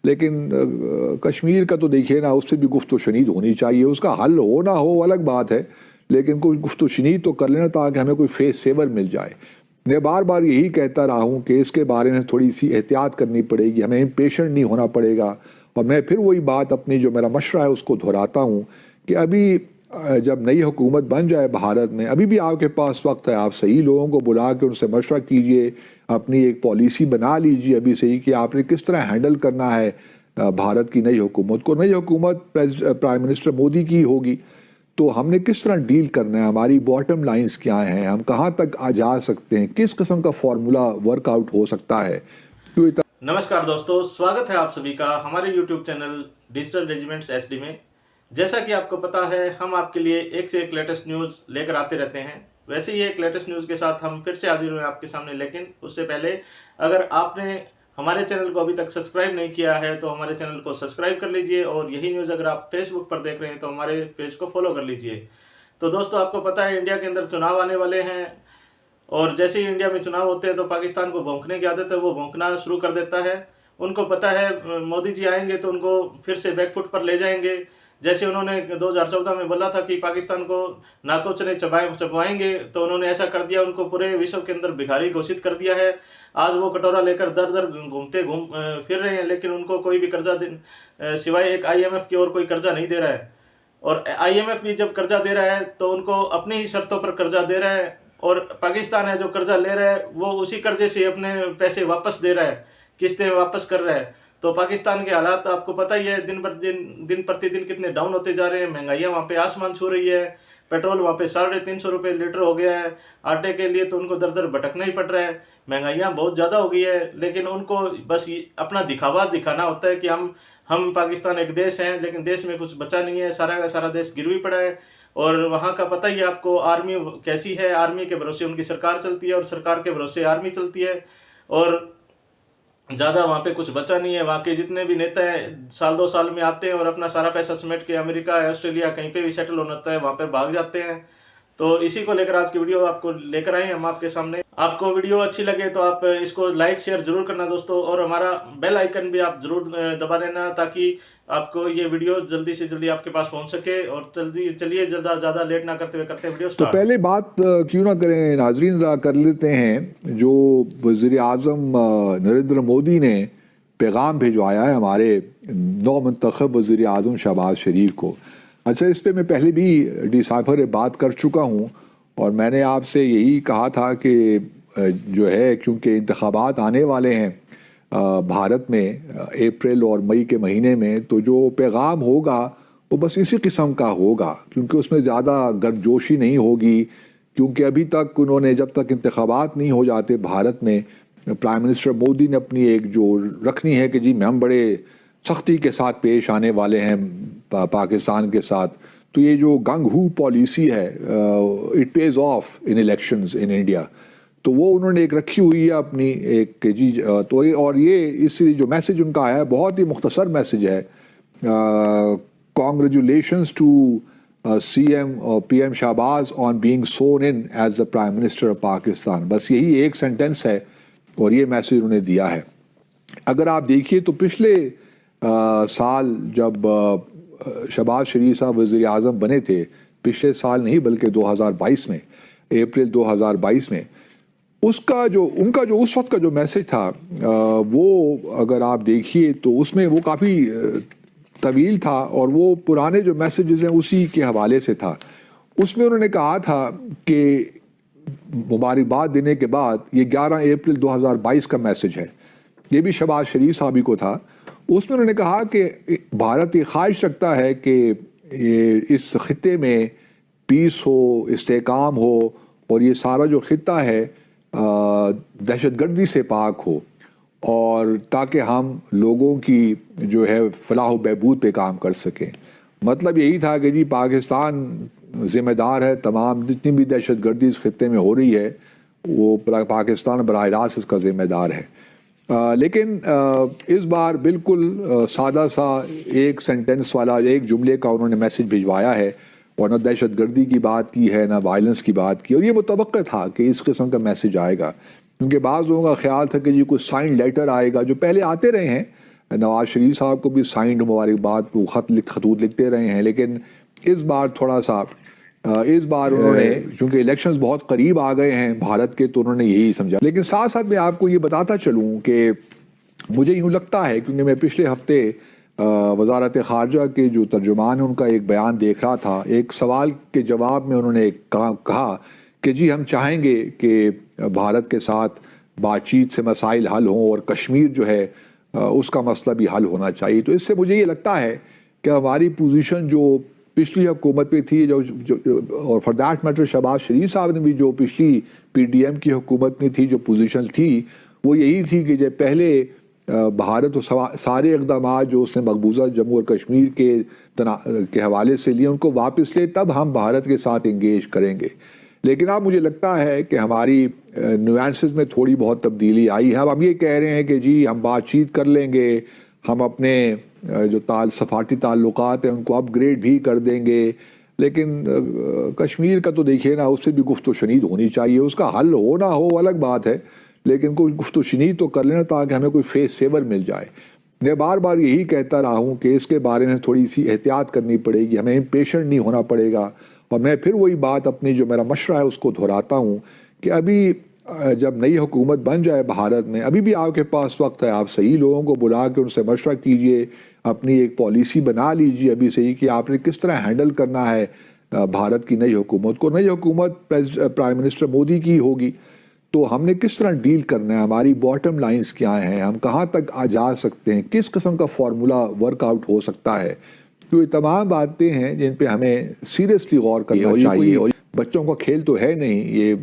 لیکن کشمیر کا تو دیکھیے نا، اس سے بھی گفت و شنید ہونی چاہیے، اس کا حل ہو نہ ہو الگ بات ہے، لیکن کوئی گفت و شنید تو کر لینا تاکہ ہمیں کوئی فیس سیور مل جائے۔ میں بار بار یہی کہتا رہا ہوں کہ اس کے بارے میں تھوڑی سی احتیاط کرنی پڑے گی، ہمیں امپیشنٹ نہیں ہونا پڑے گا، اور میں پھر وہی بات اپنی جو میرا مشورہ ہے اس کو دہراتا ہوں کہ ابھی جب نئی حکومت بن جائے بھارت میں، ابھی بھی آپ کے پاس وقت ہے، آپ صحیح لوگوں کو بلا کے ان سے مشورہ کیجئے، اپنی ایک پالیسی بنا لیجئے ابھی سے ہی کہ آپ نے کس طرح ہینڈل کرنا ہے بھارت کی نئی حکومت کو۔ نئی حکومت پرائم منسٹر مودی کی ہوگی، تو ہم نے کس طرح ڈیل کرنا ہے، ہماری باٹم لائنز کیا ہیں، ہم کہاں تک جا سکتے ہیں، کس قسم کا فارمولا ورک آؤٹ ہو سکتا ہے۔ نمسکار دوستو، سواگت ہے آپ سبھی کا ہمارے YouTube channel digital regimens S D میں۔ جیسا کہ آپ کو پتا ہے، ہم آپ کے لیے ایک سے ایک لیٹسٹ نیوز لے کر آتے رہتے ہیں۔ ویسے ہی ایک لیٹسٹ نیوز کے ساتھ ہم پھر سے حاضر ہوئے آپ کے سامنے، لیکن اس سے پہلے اگر آپ نے ہمارے چینل کو ابھی تک سبسکرائب نہیں کیا ہے تو ہمارے چینل کو سبسکرائب کر لیجئے، اور یہی نیوز اگر آپ فیس بک پر دیکھ رہے ہیں تو ہمارے پیج کو فالو کر لیجئے۔ تو دوستو، آپ کو پتا ہے انڈیا کے اندر چناؤ آنے والے ہیں، اور جیسے ہی انڈیا میں چناؤ ہوتے ہیں تو پاکستان کو بھونکنے کی عادت ہے، وہ بھونکنا شروع کر دیتا ہے۔ ان کو پتا ہے مودی جی آئیں گے تو ان کو پھر سے بیک فٹ پر لے جائیں گے، جیسے انہوں نے 2014 میں بولا تھا کہ پاکستان کو ناکوچنے چبوائیں گے، تو انہوں نے ایسا کر دیا، ان کو پورے وشو کے اندر بھکاری گھوشت کر دیا ہے۔ آج وہ کٹورا لے کر در در گھومتے پھر رہے ہیں، لیکن ان کو کوئی بھی قرضہ سوائے ایک IMF کی اور کوئی قرضہ نہیں دے رہا ہے، اور IMF بھی جب قرضہ دے رہا ہے تو ان کو اپنی ہی شرطوں پر قرضہ دے رہا ہے، اور پاکستان ہے جو قرضہ لے رہا ہے وہ اسی قرضے سے اپنے پیسے واپس دے رہا ہے، قسطیں واپس کر رہا ہے۔ تو پاکستان کے حالات آپ کو پتہ ہی ہے، دن پرتی دن کتنے ڈاؤن ہوتے جا رہے ہیں، مہنگائیاں وہاں پہ آسمان چھو رہی ہے، پیٹرول وہاں پہ 350 روپے لیٹر ہو گیا ہے، آٹے کے لیے تو ان کو در در بھٹکنا ہی پڑ رہا ہے، مہنگائیاں بہت زیادہ ہو گئی ہے، لیکن ان کو بس اپنا دکھاوا دکھانا ہوتا ہے کہ ہم پاکستان ایک دیش ہیں، لیکن دیش میں کچھ بچا نہیں ہے، سارا کا سارا دیش گروی پڑا ہے۔ اور وہاں کا پتہ ہی ہے آپ کو، آرمی کیسی ہے، آرمی کے بھروسے ان کی سرکار چلتی ہے، اور سرکار کے بھروسے آرمی چلتی ہے، اور زیادہ وہاں پہ کچھ بچا نہیں ہے۔ وہاں کے جتنے بھی نیتا ہیں سال 2 سال میں آتے ہیں اور اپنا سارا پیسہ سمیٹ کے امریکہ، آسٹریلیا، کہیں پہ بھی سیٹل ہونا ہوتا ہے وہاں پہ بھاگ جاتے ہیں۔ تو اسی کو لے کر آج کی ویڈیو آپ کو لے کر آئے ہیں ہم آپ کے سامنے۔ آپ کو ویڈیو اچھی لگے تو آپ اس کو لائک شیئر ضرور کرنا دوستو، اور ہمارا بیل آئیکن بھی آپ ضرور دبا لینا تاکہ آپ کو یہ ویڈیو جلدی سے جلدی آپ کے پاس پہنچ سکے۔ اور چلیے زیادہ لیٹ نہ کرتے ہوئے ویڈیو تو سٹارٹ۔ پہلے بات کیوں نہ کریں ناظرین، ذرا کر لیتے ہیں جو وزیر اعظم نریندر مودی نے پیغام بھیجوایا ہے ہمارے نو منتخب وزیر اعظم شہباز شریف کو۔ اچھا، اس پہ میں پہلے بھی ڈیسائفر بات کر چکا ہوں، اور میں نے آپ سے یہی کہا تھا کہ جو ہے، کیونکہ انتخابات آنے والے ہیں بھارت میں اپریل اور مئی کے مہینے میں، تو جو پیغام ہوگا وہ بس اسی قسم کا ہوگا، کیونکہ اس میں زیادہ گرمجوشی نہیں ہوگی، کیونکہ ابھی تک انہوں نے، جب تک انتخابات نہیں ہو جاتے بھارت میں، پرائم منسٹر مودی نے اپنی ایک جو رکھنی ہے کہ جی ہم بڑے سختی کے ساتھ پیش آنے والے ہیں پاکستان کے ساتھ، تو یہ جو گنگ ہو پالیسی ہے، it pays off in elections in India, تو وہ انہوں نے ایک رکھی ہوئی ہے اپنی ایک کہ جی تو اور یہ اس جو میسج ان کا آیا ہے بہت ہی مختصر میسج ہے۔ Congratulations to PM Shahbaz on being sworn in as the Prime Minister of Pakistan۔ بس یہی ایک سینٹنس ہے، اور یہ میسج انہوں نے دیا ہے۔ اگر آپ دیکھیے تو پچھلے سال جب شہباز شریف صاحب وزیر اعظم بنے تھے، پچھلے سال نہیں بلکہ 2022 میں، اپریل 2022 میں، ان کا جو اس وقت کا جو میسج تھا، وہ اگر آپ دیکھیے تو اس میں وہ کافی طویل تھا، اور وہ پرانے جو میسیجز ہیں اسی کے حوالے سے تھا۔ اس میں انہوں نے کہا تھا کہ مبارکباد دینے کے بعد، یہ 11 اپریل 2022 کا میسج ہے، یہ بھی شہباز شریف صاحب کو تھا۔ اس میں انہوں نے کہا کہ بھارت یہ خواہش رکھتا ہے کہ اس خطے میں پیس ہو، استحکام ہو، اور یہ سارا جو خطہ ہے دہشت گردی سے پاک ہو، اور تاکہ ہم لوگوں کی جو ہے فلاح و بہبود پہ کام کر سکیں۔ مطلب یہی تھا کہ جی پاکستان ذمہ دار ہے، تمام جتنی بھی دہشت گردی اس خطے میں ہو رہی ہے وہ پاکستان براہ راست اس کا ذمہ دار ہے۔ لیکن اس بار بالکل سادہ سا ایک سینٹنس والا، ایک جملے کا انہوں نے میسج بھجوایا ہے، اور نہ دہشت گردی کی بات کی ہے، نہ وائلنس کی بات کی، اور یہ متوقع تھا کہ اس قسم کا میسج آئے گا، کیونکہ بعض لوگوں کا خیال تھا کہ جی کوئی سائن لیٹر آئے گا، جو پہلے آتے رہے ہیں نواز شریف صاحب کو بھی سائنڈ مبارکباد کو خطوط لکھتے رہے ہیں، لیکن اس بار تھوڑا سا اس بار انہوں نے چونکہ الیکشنز بہت قریب آ گئے ہیں بھارت کے، تو انہوں نے یہی سمجھا۔ لیکن ساتھ ساتھ میں آپ کو یہ بتاتا چلوں کہ مجھے یوں لگتا ہے، کیونکہ میں پچھلے ہفتے وزارت خارجہ کے جو ترجمان ہیں ان کا ایک بیان دیکھ رہا تھا، ایک سوال کے جواب میں انہوں نے کہا کہ جی ہم چاہیں گے کہ بھارت کے ساتھ بات چیت سے مسائل حل ہوں اور کشمیر جو ہے اس کا مسئلہ بھی حل ہونا چاہیے۔ تو اس سے مجھے یہ لگتا ہے کہ ہماری پوزیشن جو پچھلی حکومت میں تھی اور فار دیٹ میٹر شہباز شریف صاحب نے بھی جو پچھلی پی ڈی ایم کی حکومت میں تھی جو پوزیشن تھی وہ یہی تھی کہ جب پہلے بھارت سارے اقدامات جو اس نے مقبوضہ جموں اور کشمیر کے حوالے سے لیے ان کو واپس لے، تب ہم بھارت کے ساتھ انگیج کریں گے۔ لیکن اب مجھے لگتا ہے کہ ہماری نیوانسز میں تھوڑی بہت تبدیلی آئی ہے۔ اب ہم یہ کہہ رہے ہیں کہ جی ہم بات چیت کر لیں گے، ہم اپنے جو سفارتی تعلقات ہیں ان کو اپ گریڈ بھی کر دیں گے، لیکن کشمیر کا تو دیکھیے نا، اس سے بھی گفت و شنید ہونی چاہیے، اس کا حل ہو نہ ہو الگ بات ہے، لیکن کوئی گفت و شنید تو کر لینا تاکہ ہمیں کوئی فیس سیور مل جائے۔ میں بار بار یہی کہتا رہا ہوں کہ اس کے بارے میں تھوڑی سی احتیاط کرنی پڑے گی، ہمیں امپیشنٹ نہیں ہونا پڑے گا۔ اور میں پھر وہی بات اپنی جو میرا مشورہ ہے اس کو دہراتا ہوں کہ ابھی جب نئی حکومت بن جائے بھارت میں، ابھی بھی آپ کے پاس وقت ہے، آپ صحیح لوگوں کو بلا کے ان سے مشورہ کیجئے، اپنی ایک پالیسی بنا لیجئے ابھی سے ہی کہ آپ نے کس طرح ہینڈل کرنا ہے بھارت کی نئی حکومت کو۔ نئی حکومت پرائم منسٹر مودی کی ہوگی، تو ہم نے کس طرح ڈیل کرنا ہے، ہماری باٹم لائنز کیا ہیں، ہم کہاں تک جا سکتے ہیں، کس قسم کا فارمولا ورک آؤٹ ہو سکتا ہے۔ تو یہ تمام باتیں ہیں جن پہ ہمیں سیریسلی غور کرنا چاہیے۔ اور بچوں کا کھیل تو ہے نہیں، یہ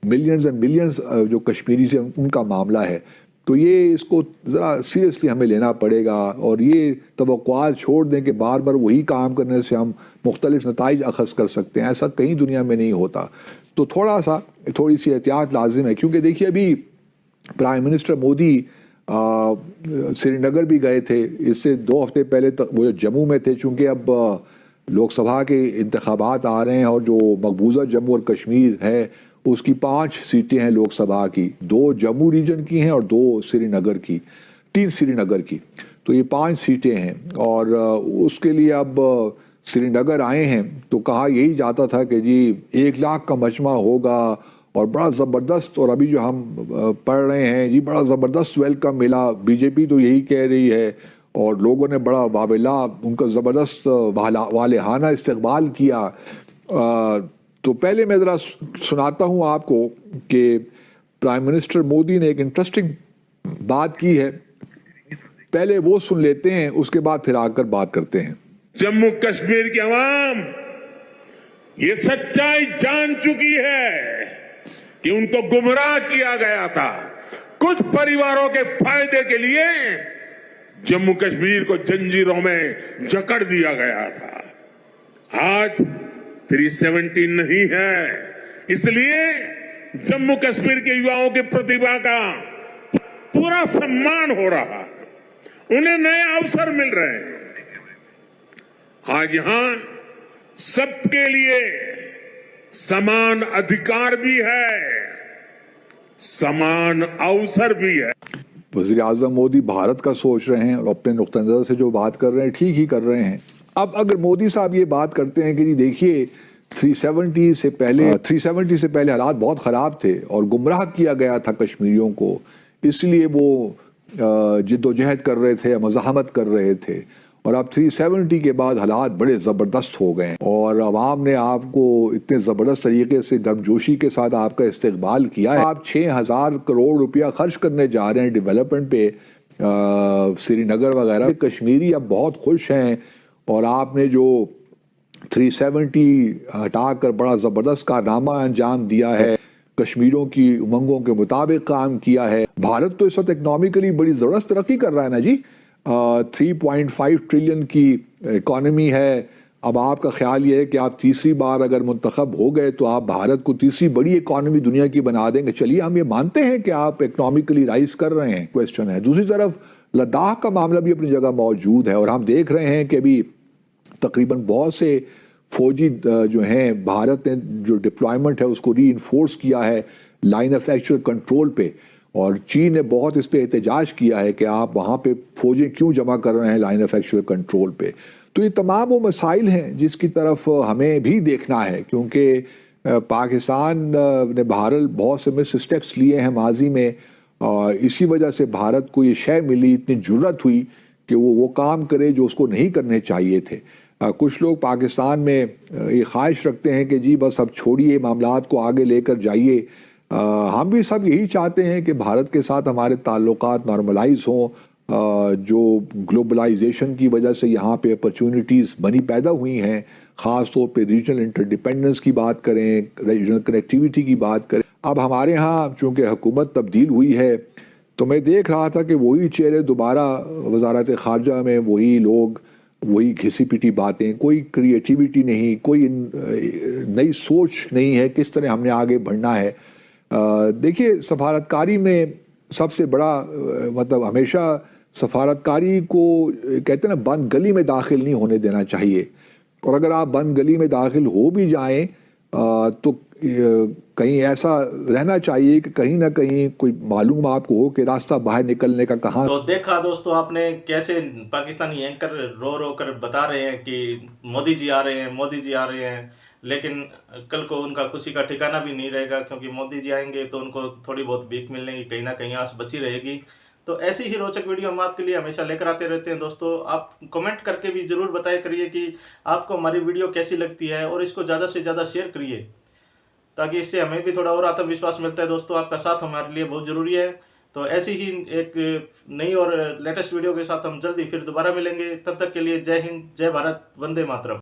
ملینز اینڈ ملینز جو کشمیریز ہیں ان کا معاملہ ہے، تو یہ اس کو ذرا سیریسلی ہمیں لینا پڑے گا، اور یہ توقعات چھوڑ دیں کہ بار بار وہی کام کرنے سے ہم مختلف نتائج اخذ کر سکتے ہیں، ایسا کہیں دنیا میں نہیں ہوتا۔ تو تھوڑی سی احتیاط لازم ہے، کیونکہ دیکھیے ابھی پرائم منسٹر مودی سری نگر بھی گئے تھے، اس سے 2 ہفتے پہلے وہ جموں میں تھے، چونکہ اب لوک سبھا کے انتخابات آ رہے ہیں اور جو مقبوضہ جموں اور کشمیر ہے اس کی 5 سیٹیں ہیں لوک سبھا کی، 2 جموں ریجن کی ہیں اور 2 سری نگر کی، 3 سری نگر کی، تو یہ 5 سیٹیں ہیں۔ اور اس کے لیے اب سری نگر آئے ہیں تو کہا یہی جاتا تھا کہ جی 1 لاکھ کا مجمع ہوگا اور بڑا زبردست، اور ابھی جو ہم پڑھ رہے ہیں جی بڑا زبردست ویلکم ملا، بی جے پی تو یہی کہہ رہی ہے، اور لوگوں نے بڑا بابلا ان کا زبردست والہانہ استقبال کیا۔ تو پہلے میں ذرا سناتا ہوں آپ کو کہ پرائم منسٹر مودی نے ایک انٹرسٹنگ بات کی ہے، پہلے وہ سن لیتے ہیں، اس کے بعد پھر آ کر بات کرتے ہیں۔ جموں کشمیر کی عوام یہ سچائی جان چکی ہے کہ ان کو گمراہ کیا گیا تھا، کچھ پریواروں کے فائدے کے لیے جموں کشمیر کو جنجیروں میں جکڑ دیا گیا تھا۔ آج 370 نہیں ہے، اس لیے جموں کشمیر کے یواؤں کی پرتیبھا کا پورا سمان ہو رہا ہے، انہیں نئے اوسر مل رہے ہیں۔ آج یہاں سب کے لیے سمان ادھیکار بھی ہے، سمان اوسر بھی ہے۔ وزیر اعظم مودی بھارت کا سوچ رہے ہیں اور اپنے نقطہ نظر سے جو بات کر رہے ہیں ٹھیک ہی کر رہے ہیں۔ اب اگر مودی صاحب یہ بات کرتے ہیں کہ جی دیکھیے 370 سے پہلے حالات بہت خراب تھے اور گمراہ کیا گیا تھا کشمیریوں کو، اس لیے وہ جد و جہد کر رہے تھے، مزاحمت کر رہے تھے، اور اب 370 کے بعد حالات بڑے زبردست ہو گئے ہیں اور عوام نے آپ کو اتنے زبردست طریقے سے گرمجوشی کے ساتھ آپ کا استقبال کیا ہے۔ آپ 6000 کروڑ روپیہ خرچ کرنے جا رہے ہیں ڈیولپمنٹ پہ سری نگر وغیرہ۔ کشمیری اب بہت خوش ہیں، اور آپ نے جو 370 ہٹا کر بڑا زبردست کارنامہ انجام دیا ہے، کشمیروں کی امنگوں کے مطابق کام کیا ہے۔ بھارت تو اس وقت اکنامکلی بڑی زبردست ترقی کر رہا ہے نا جی، 3.5 ٹریلین کی اکانومی ہے۔ اب آپ کا خیال یہ ہے کہ آپ تیسری بار اگر منتخب ہو گئے تو آپ بھارت کو تیسری بڑی اکانومی دنیا کی بنا دیں گے۔ چلیے ہم یہ مانتے ہیں کہ آپ اکنامکلی رائز کر رہے ہیں، کویسچن ہے۔ دوسری طرف لداخ کا معاملہ بھی اپنی جگہ موجود ہے، اور ہم دیکھ رہے ہیں کہ ابھی تقریباً بہت سے فوجی جو ہیں بھارت نے جو ڈپلائمنٹ ہے اس کو ری انفورس کیا ہے لائن آف ایکچوئل کنٹرول پہ، اور چین نے بہت اس پہ احتجاج کیا ہے کہ آپ وہاں پہ فوجیں کیوں جمع کر رہے ہیں لائن آف ایکچوئل کنٹرول پہ. تو یہ تمام وہ مسائل ہیں جس کی طرف ہمیں بھی دیکھنا ہے، کیونکہ پاکستان نے بہرحال بہت سے مس اسٹیپس لیے ہیں ماضی میں، اور اسی وجہ سے بھارت کو یہ شے ملی، اتنی جرت ہوئی کہ وہ کام کرے جو اس کو نہیں کرنے چاہیے تھے. کچھ لوگ پاکستان میں یہ خواہش رکھتے ہیں کہ جی بس اب چھوڑیے، معاملات کو آگے لے کر جائیے. ہم بھی سب یہی چاہتے ہیں کہ بھارت کے ساتھ ہمارے تعلقات نارملائز ہوں. جو گلوبلائزیشن کی وجہ سے یہاں پہ اپرچونٹیز بنی پیدا ہوئی ہیں، خاص طور پہ ریجنل انٹرڈیپینڈنس کی بات کریں، ریجنل کنیکٹیویٹی کی بات کریں. اب ہمارے ہاں چونکہ حکومت تبدیل ہوئی ہے تو میں دیکھ رہا تھا کہ وہی چہرے دوبارہ وزارت خارجہ میں، وہی لوگ، وہی گھسی پٹی باتیں، کوئی کریٹیویٹی نہیں، کوئی نئی سوچ نہیں ہے کس طرح ہم نے آگے بڑھنا ہے. دیکھیے سفارتکاری میں سب سے بڑا مطلب ہمیشہ سفارتکاری کو کہتے ہیں نا بند گلی میں داخل نہیں ہونے دینا چاہیے، اور اگر آپ بند گلی میں داخل ہو بھی جائیں تو کہیں ایسا رہنا چاہیے کہ کہیں نہ کہیں کوئی معلوم آپ کو ہو کہ راستہ باہر نکلنے کا کہاں. تو دیکھا دوستو آپ نے کیسے پاکستانی اینکر رو رو کر بتا رہے ہیں کہ مودی جی آ رہے ہیں، مودی جی آ رہے ہیں، لیکن کل کو ان کا خوشی کا ٹھکانہ بھی نہیں رہے گا، کیونکہ مودی جی آئیں گے تو ان کو تھوڑی بہت بھیک ملنے کی کہیں نہ کہیں آس بچی رہے گی. تو ایسی ہی روچک ویڈیو ہم آپ کے لیے ہمیشہ لے کر آتے رہتے ہیں دوستو. آپ کمنٹ کر کے بھی ضرور بتایا کریے کہ آپ کو ہماری ویڈیو کیسی لگتی ہے، اور اس کو زیادہ سے زیادہ شیئر کریے تاکہ اس سے ہمیں بھی تھوڑا اور آتم وشواس ملتا ہے. دوستو آپ کا ساتھ ہمارے لیے بہت ضروری ہے. تو ایسی ہی ایک نئی اور لیٹسٹ ویڈیو کے ساتھ ہم جلدی پھر دوبارہ ملیں گے. تب تک کے لیے جے ہند، جے بھارت، وندے ماترم.